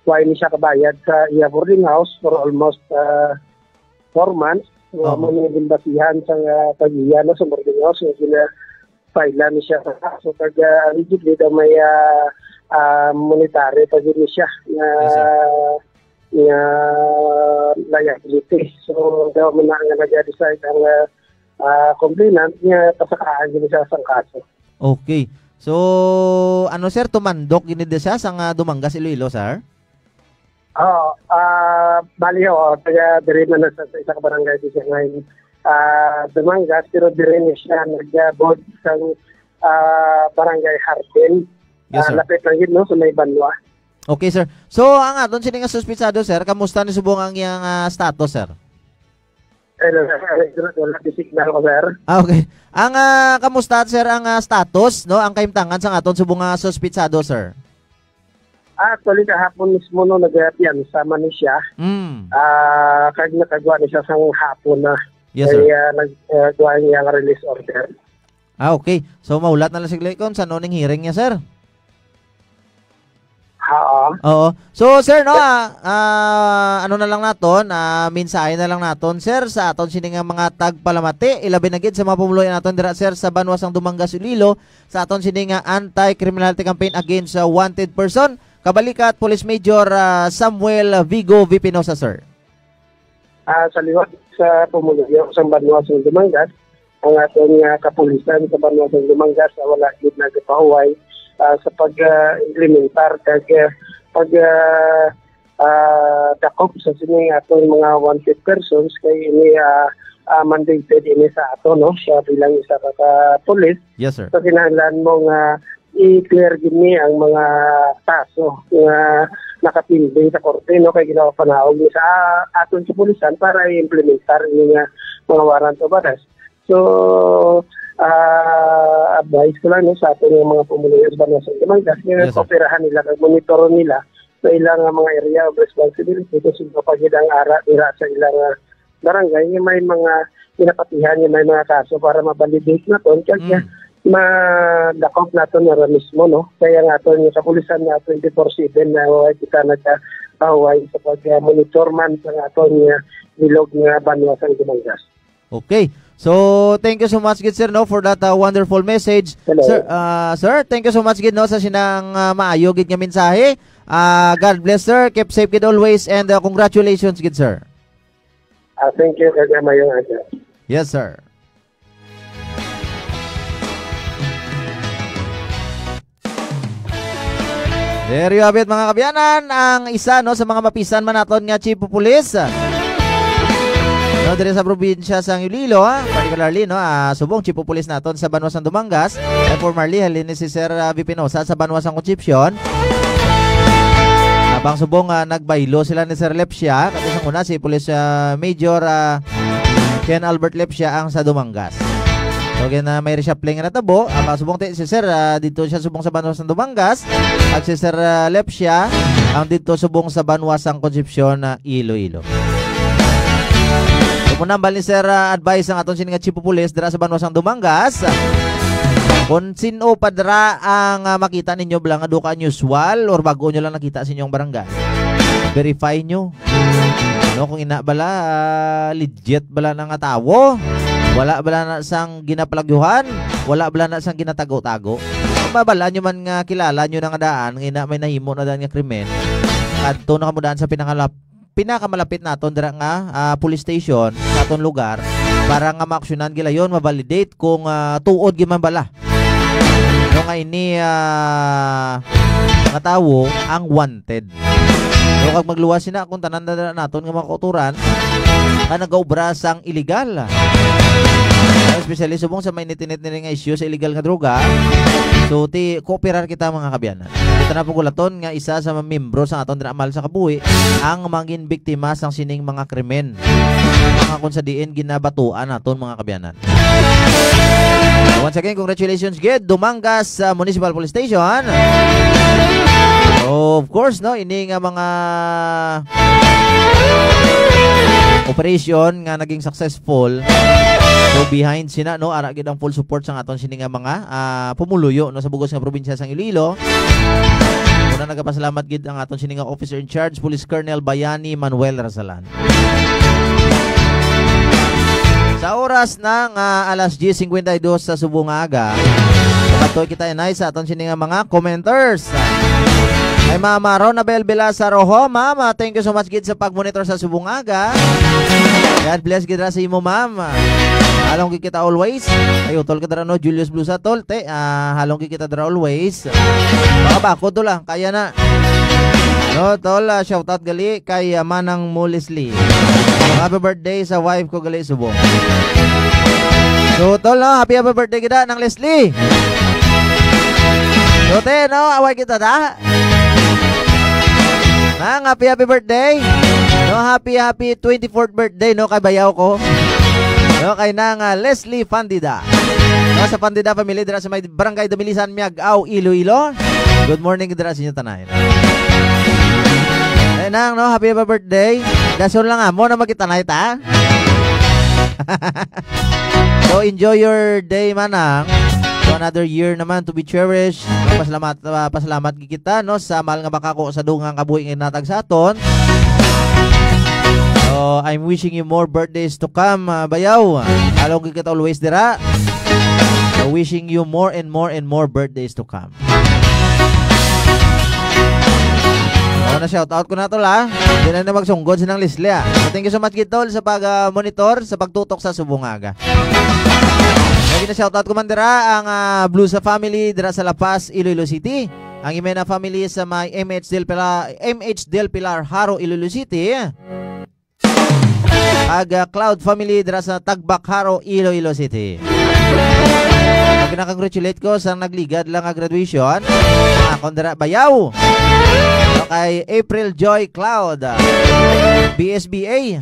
why ni siya kabayad sa iya boarding house for almost 4 months. So, mga ginbasihan sa pagiyan sa boarding house. So, file ni siya sa kaso. Kag allegedly daw may monetary pag siya na liability. So, daw mo na nga nag-decide ang complainant niya pasakaan din siya sa kaso. Okay. So, ano sir, tumandok gini siya sa Dumangas, Iloilo, sir? Bali taga dire na sa isa ka barangay di siya ngayon Dumangas, pero dire niya siya nag-board sa barangay Hardin. Yes, sir. Lapit lang yun, no? So, may Banwa. Okay, sir. So, ang aton sini nga suspitsado, sir, kamusta ni subong ang iyang status, sir? Wala di signal ko, sir. Okay. Ang kamusta, sir, ang status, no? Ang kaimtangan sa aton subong suspitsado, sir? Actually, kahapon mismo no, nag-piyansa man ni siya. Kag nakagawa ni siya sang hapon na. Yes, sir. Kaya naggawa niya ang release order. Okay. So, maulat na lang sigla ikon sa noning hearing niya, sir. Oo. So, sir, no, ano na lang naton, mensahe na lang naton, sir, sa aton sini nga mga tagpalamati, ilabi na gid sa mga pumuluyan naton dira, sir, sa Banwasang Dumangas, Iloilo, sa aton sini nga anti-criminality campaign against wanted person. Kabalikat, Police Major Samuel Vigo Vipinosa, sir. Sa liwat sa pumuluyan sa Banwasang Dumangas, ang aton kapulisan sa Banwasang Dumangas wala gid nagapahuway sa pag-implementar kag dakop sa sining atong mga wanted persons kay ini mandated ini sa ato no siya bilang isa ka police. Yes, sir. So kinahanglan mo nga i-clear gini ang mga kaso nga nakapinding sa korte no kay ginawa panahog ni sa aton sa pulisan para i-implementar ini nga mga warrant of arrest. So advice ko lang no, sa ating mga pumuluyan sa Banwasang Dumangas, yes, operahan nila, monitor nila sa ilang mga area of responsibility kasi kapag ang ara nila sa ilang barangay, may mga pinapatihan, may mga kaso para ma-validate na ito. Kaya ma-dakop na ito na mismo, no? Kaya nga ito yung kapulisan na 24/7 na kita nagkahaway sa pag-monitor man sa ating bilog nga Banwasang Dumangas. Okay. So, thank you so much, good sir, no, for that wonderful message. Hello. Sir, thank you so much, good, no, sa sinang maayo, good nga mensahe. God bless, sir. Keep safe, good always, and congratulations, good sir. Thank you, Kagamayong Aga. Yes, sir. There you have it, mga kabiyanan. Ang isa, no, sa mga mapisan man naton nga Chief of Police. No, dire sa probinsya sa Iloilo, particularly no, subong Chief of Police naton sa Banwasang Dumangas, and formerly halin ni si Sir Vipinosa sa Banwasang Concepcion. Habang subong nagbaylo sila ni Sir Lepsia, kasi sa una si Police Major Ken Albert Lepsia ang sa Dumangas. So gina may reshuffling na tabo, habang subong si Sir dito siya subong sa Banwasang Dumangas, at si Sir Lepsia ang dito subong sa Banwasang Concepcion na Iloilo. Munambal ni Sir advice ang aton sining Chief of Police dira sa Banwasang Dumangas. Kung sino pa dira ang makita ninyo bilang aduka unusual or bago nyo lang nakita sa inyong barangay, verify nyo. No, kung ina bala legit bala ng atawo, wala bala na sang ginapalagyuhan, wala bala na sang ginatago-tago. Kung babala nyo man nga kilala nyo na nga daan, ina may nahimo na daan nga krimen, at to na kamudaan sa pinakamalapit naton dira nga police station sa aton lugar para nga maaksyonan gila yon, ma-validate kung tuod gi man bala no nga ini nga tawo ang wanted. So kag magluwas sina kung tanan na naton nga mga kauturan nga nagaobra sang illegal. Especially subong sa may nitinit nila nga issue sa illegal nga droga. So kooperar kita mga kabiyanan. Ito na pagulaton nga isa sa mga membro sa aton dira amal sa kabuhi ang mangin biktima sang sining mga krimen. Mga kung sa diin ginabatuan naton mga kabiyanan. Once again, congratulations Gid Dumangas Municipal Police Station. So, of course, no, ini nga mga operation nga naging successful. So behind sina no ara gid ang full support sa aton sini nga mga pumuluyo no sa bugos nga probinsya sang Iloilo. Una nagapasalamat gid ang aton sini nga officer in charge Police Colonel Bayani Manuel Razalan. Sa oras ng alas 10:52 sa subong aga, patuloy kita inay sa aton sini nga mga commenters. Ay Mama Rona Belbela sa Rojo, Mama, thank you so much gid sa pag-monitor sa subong aga. God bless gid ra sa imo, Mama. Halong gid kita always. Ay utol ka dra no Julius Blusa tol, te. Halong gid kita dra always. Baka bako to lang, kaya na. No, tol, shout out gali kay Manang mo Leslie. Happy birthday sa wife ko gali subong. So tol, no, happy birthday kita ng Leslie. So te, no, away kita da. Nang happy birthday. No, happy 24th birthday no kay bayaw ko. No, kay nang Leslie Pandida. No, sa Pandida family dira sa may barangay Dumilisan Miag, Iloilo. Good morning dira sa inyo tanan. nang, no? Happy birthday. Dason lang mo na makita na ita. So, enjoy your day, manang. So, another year naman to be cherished. Pasalamat kita, no? Sa mahal nga makako sa dungang kabuhi nga natag sa aton. So, I'm wishing you more birthdays to come, bayaw. Along kita always dira. So, wishing you more and more birthdays to come. Na shout out ko na tol ha. Hindi na magsunggod sinang Leslie ha. So, thank you so much Gitol sa pag-monitor, sa pagtutok sa Subungaga. Lagi na shout out ko man dira ang Blues family dira sa La Paz, Iloilo City. Ang Imena family sa may MH Del Pilar, Haro, Iloilo City. Cloud family dira sa Tagbak, Haro, Iloilo City. Pinaka-congratulate ko sa nagligad lang ang graduation. Kondra bayaw. Kay April Joy Cloud, BSBA,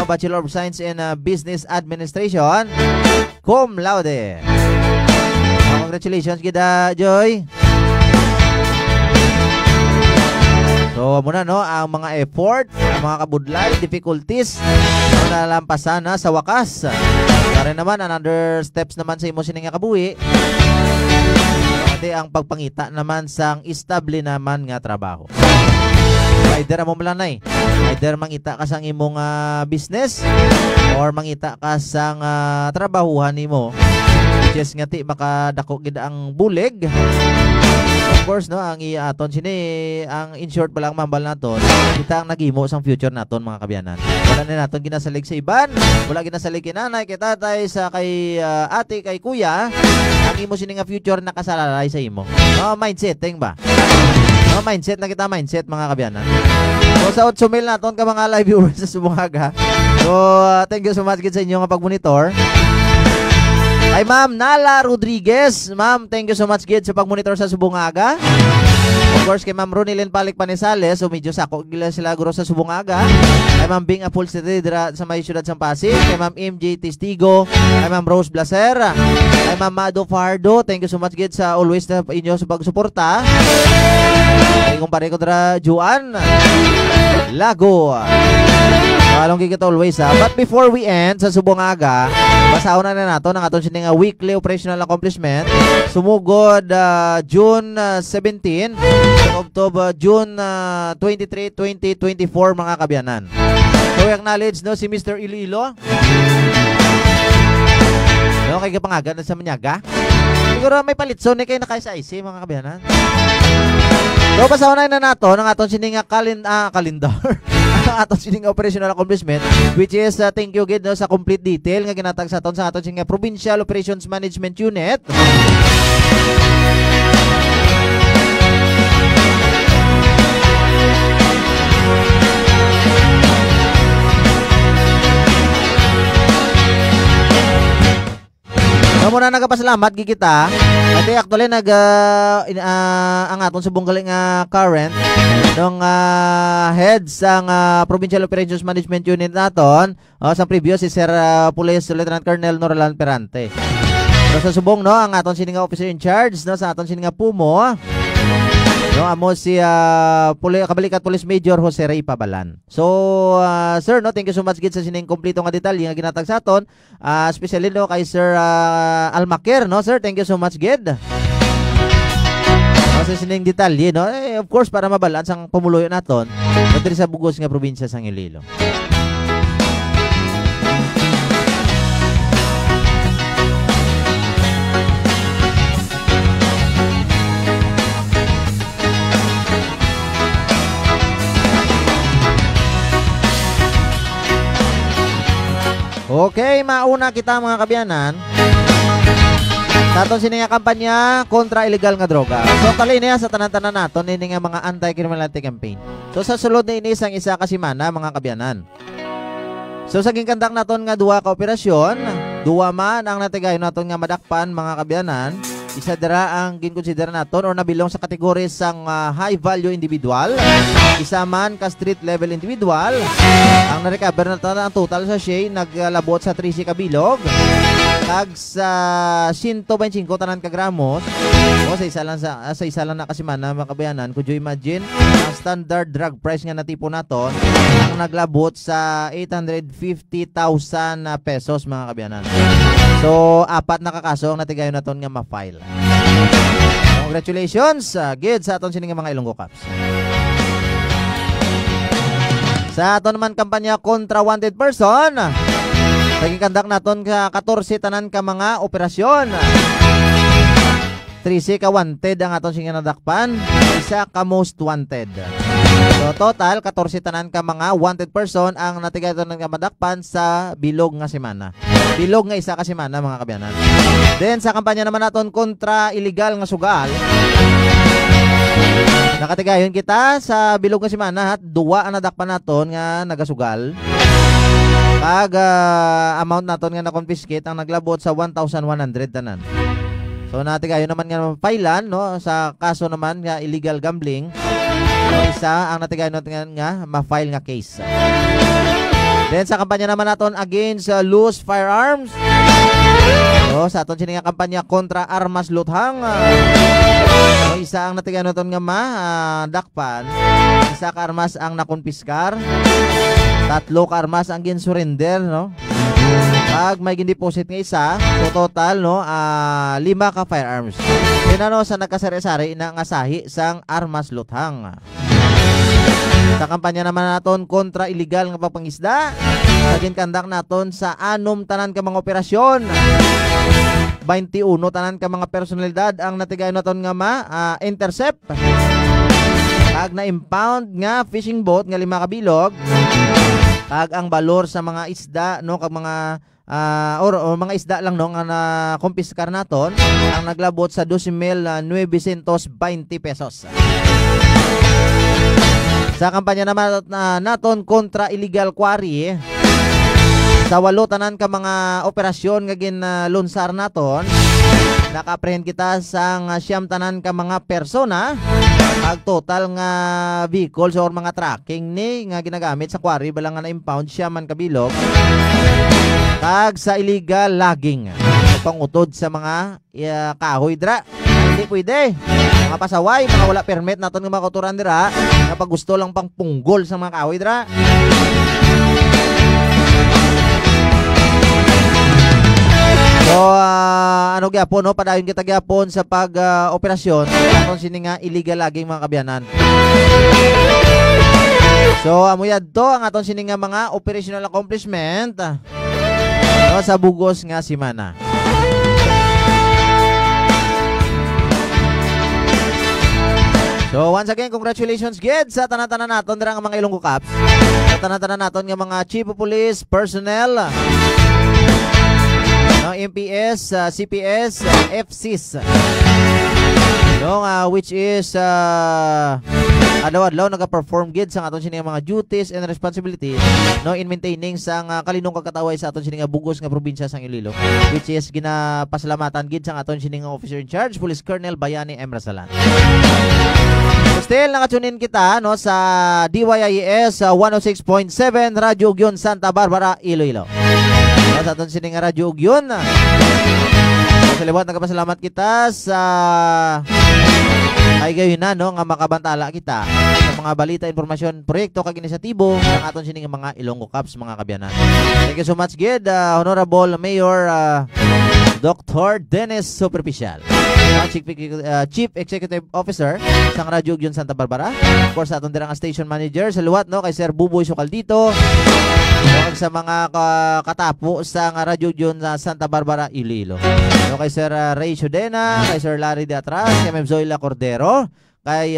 Bachelor of Science in Business Administration, cum laude. Congratulations kita Joy. So muna no ang mga effort, ang mga kabudlay, difficulties na nalampasan na sa wakas. Kaya naman another steps naman sa imo sining kabuhi. Ang pagpangita naman sang estable naman nga trabaho. Either mo malanay, either mangita ka sang imong business or mangita ka sang trabahuhan nimo. Just nga ti makadako gid ang bulig. Of course no, ang iaton sini ang in short pa lang mambal naton, kita ang nagimo sang future naton mga kabyanan. Wala na naton ginasalig sa iban, wala ginasalig kay nanay, kay tatay, sa kay ate, kay kuya. Ang imo sini nga future nakasalalay sa imo. No, mindsetting ba? No, mindset na kita, mindset mga kabyanan. So sa 8 mil naton ka mga live viewers sa Subungaga. So thank you so much gid sa inyo nga pagmonitor. Ay Ma'am Nala Rodriguez, Ma'am, thank you so much gid sa pagmonitor sa Subungaga. Of course kay Ma'am Ronilyn Palik Panisales, so medyo sako gila sila guro sa Subungaga. Kay Ma'am Bing Apulsity dira sa may siyudad sang Pasig, kay Ma'am MJ Testigo, kay Ma'am Rose Blaser, kay Ma'am Mado Fardo, thank you so much gid sa always na inyo sa pagsuporta. Kay kumpare ko dira Juan Lago. Along kita always ha. But before we end sa Subungaga, basaon na nato ng aton sining weekly operational accomplishment. Sumugod June 17 October June 23, 2024 mga kabyanan. So acknowledge no si Mr. Iloilo. No kay kapangagan sa Manyaga. Siguro may palitson ni kay nakaisa-isi mga kabyanan. So basaon na nato ng aton sining kalendar. Aton sining operational accomplishment, which is thank you gid no sa complete detail nga ginatag sa aton sining Provincial Operations Management Unit. Muna nagapasalamat gid kita. Ate actually ang aton subong galing current nung head sang Provincial Operations Management Unit naton sa previous si Sir Police Lieutenant Colonel Noralan Perante. So sa subong no ang aton sining officer in charge no sa aton sining PUMO no amo si Kabalikat Police Major Jose Ray Pabalan. So sir no thank you so much gid sa sining kompleto nga detalye nga ginatag sa aton, especially no kay Sir Almaker no sir, thank you so much gid. Sa sining detalye no of course para mabalance ang pamuluyo naton diri sa bugos nga probinsya sang Iloilo. Okay, mauna kita mga kabyanan. Naton sini nga kampanya kontra illegal nga droga. So tali niya sa tanan-tanan naton ini nga mga anti-criminality campaign. So sa sulod na ini sang isa ka semana mga kabyanan. So saging kandak naton nga duwa ka operasyon, duwa man ang natigayon naton nga madakpan mga kabyanan. isa dira ang ginkonsidera naton or nabilong sa kategorya sang high value individual. Isa man ka street level individual. Ang na-recover na ang total sa siya naglabot sa 13 kabilog. Kag sa 125 tanan ka gramos o sa isa lang na kasimana makabayanan. Could you imagine ang standard drug price nga natipon naton ang naglabot sa 850,000 pesos mga kabayanan. So 4 na kakaso ang natigayon naton nga ma-file. Congratulations good sa aton sining mga Ilonggo Caps. Sa aton naman kampanya kontra wanted person, naging kandak naton ka 14 tanan ka mga operasyon. 13 ka wanted ang aton singa nadakpan, isa ka most wanted. So total 14 tanan ka mga wanted person ang natigayon nga madakpan sa bilog nga semana. Bilog nga isa ka semana mga kabayanan. Then sa kampanya naman naton kontra illegal nga sugal, nakatigayon kita sa bilog nga semana at 2 ang nadakpan naton nga nagasugal. Pag amount naton nga na-confiscate ang naglabot sa 1,100 tanan. So natigayon naman nga failan no sa kaso naman nga illegal gambling. So, isa ang natigayon natin nga ma-file nga case. Then sa kampanya naman naton against loose firearms. So sa aton sining kampanya kontra armas luthang. So, isa ang natigayon naton nga dakpan. Isa ka armas ang nakonpiskar. 3 ka armas ang gin-surrender no. Pag may gin-deposit nga isa, so total no 5 ka firearms. Then ano sa nagkasari-sari na nga sahi sang armas luthang. Sa kampanya naman naton kontra illegal nga pagpangisda, naging kandak naton sa 6 tanan ka mga operasyon. 21 tanan ka mga personalidad ang natigayon naton nga intercept. Pag na-impound nga fishing boat nga 5 kabilog, pag ang balor sa mga isda no kag mga or mga isda lang no nga na-confiscar naton ang naglabot sa 12,920 pesos. Sa kampanya naman naton kontra illegal quarry, sa 8 tanan ka mga operasyon nga ginlunsar naton, naka-apprehend kita sa 9 tanan ka mga persona. Ang total nga vehicles or mga tracking ni nga ginagamit sa quarry balang nga na-impound siya man kabilog. Kag sa illegal logging, pangutod sa mga kahoy dra. Hindi pwede. Mga pasaway, mga wala permit naton nga mga kauturan dira, nga pag gusto lang pang punggol sa mga kahoy dra. So ano gyapon no padayon kita gyapon sa pag operasyon aton sini nga illegal laging mga kabyanan. So amuyad to ang aton sini nga mga operational accomplishment no, sa bugos nga semana. So once again congratulations gid sa tanan-tanan naton dira nga mga Ilonggo Caps. Sa tanan-tanan naton nga mga chief of police personnel, no, MPS, CPS, FCs. No, which is adlaw-adlaw nagaperform gid sa aton sini mga duties and responsibilities no in maintaining sang kalinong kagkataway sa aton sini nga bugos nga probinsya sang Iloilo, which is ginapasalamatan gid sa aton sini nga officer in charge Police Colonel Bayani M. Rasalan. Still nakatunin kita no sa DYIS 106.7 Radyo Ugyon Santa Barbara Iloilo. No, sa aton sini nga Radyo Ugyon. Sa liwat nagpasalamat kita sa ay gayon na no nga makabantala kita sa mga balita, informasyon, proyekto kag inisyatibo ng aton sini nga mga Ilonggo Caps mga kabyanan. Thank you so much gid Honorable Mayor Dr. Dennis Superficial, Chief Executive Officer sang Radyo Ugyon Santa Barbara. Of course aton dira nga station manager sa luwat no kay Sir Buboy Socaldito. Sa mga katapo sa Radyo Ugyon Santa Barbara Iloilo. No, kay Sir Ray Chodena, kay Sir Larry de Atras, kay Ma'am Zoila Cordero, kay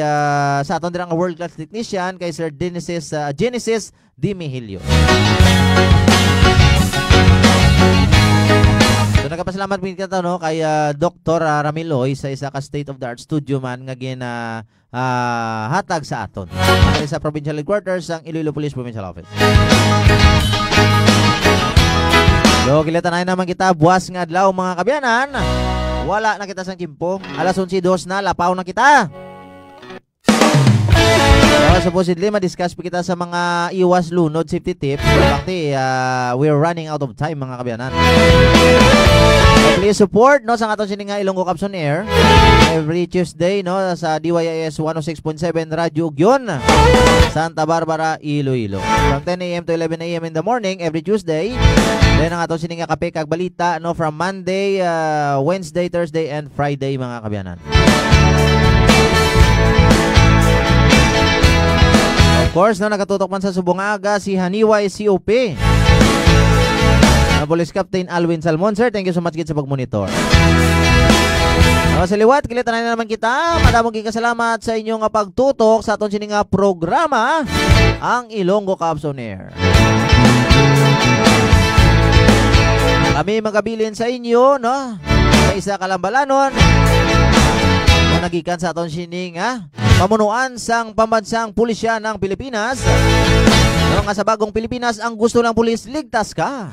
sa aton dirang world class technician kay Sir Genesis Di Mihilio. So nagpasalamat din kita no kay Dr. Ramiloy sa isa ka state of the art studio man nga hatag sa aton sa provincial headquarters ng Iloilo Police Provincial Office. So kilala naman kita buwas nga adlaw mga kabyanan. Wala na kita sang kimpo. Alas 11:02 na, lapaw na kita. Supposedly, ma-discuss pa kita sa mga iwas lunod safety tips. Bakti, we're running out of time, mga kabiyanan. So, please support no sa atong sininga Ilonggo Caps on Air every Tuesday no sa DYIS 106.7 Radio Ugyon, Santa Barbara, Iloilo. From 10 a.m. to 11 a.m. in the morning every Tuesday. Then ang atong sininga kape kag balita no from Monday, Wednesday, Thursday and Friday, mga kabiyanan. Of course, no, nakatutok man sa Subongaga si Haniway COP. Police Captain Alwin Salmon. Sir, thank you so much sa pag-monitor. Sa liwat, kilita na naman kita. Madamong kasalamat sa inyong pagtutok sa atong sininga programa, ang Ilonggo Caps on Air. Kami magabilin sa inyo, no? Sa isa kalambalanon na nagikan sa atong sininga pamunuan sang pambansang pulisya ng Pilipinas. No, nga sa bagong Pilipinas, ang gusto ng pulis, ligtas ka.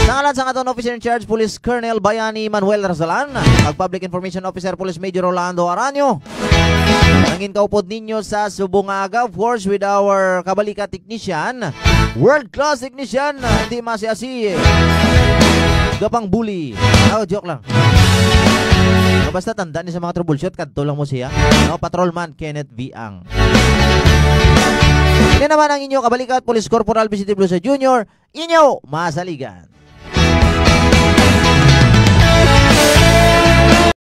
Nangalan sa aton Officer in Charge, Police Colonel Bayani Manuel Razalan, Public Information Officer, Police Major Rolando Aranyo. Nangin kaupod ninyo sa Subongaga, of course, with our kabalika technician, world-class technician, hindi masi-asi, gapang bully. Oh, joke lang. No, basta tanda niya sa mga troubleshoot, kadto lang mo siya. No, Patrolman Kenneth Viang. Ini naman ang inyo kabalikat, Police Corporal Vicente Blusa Jr., inyo masaligan.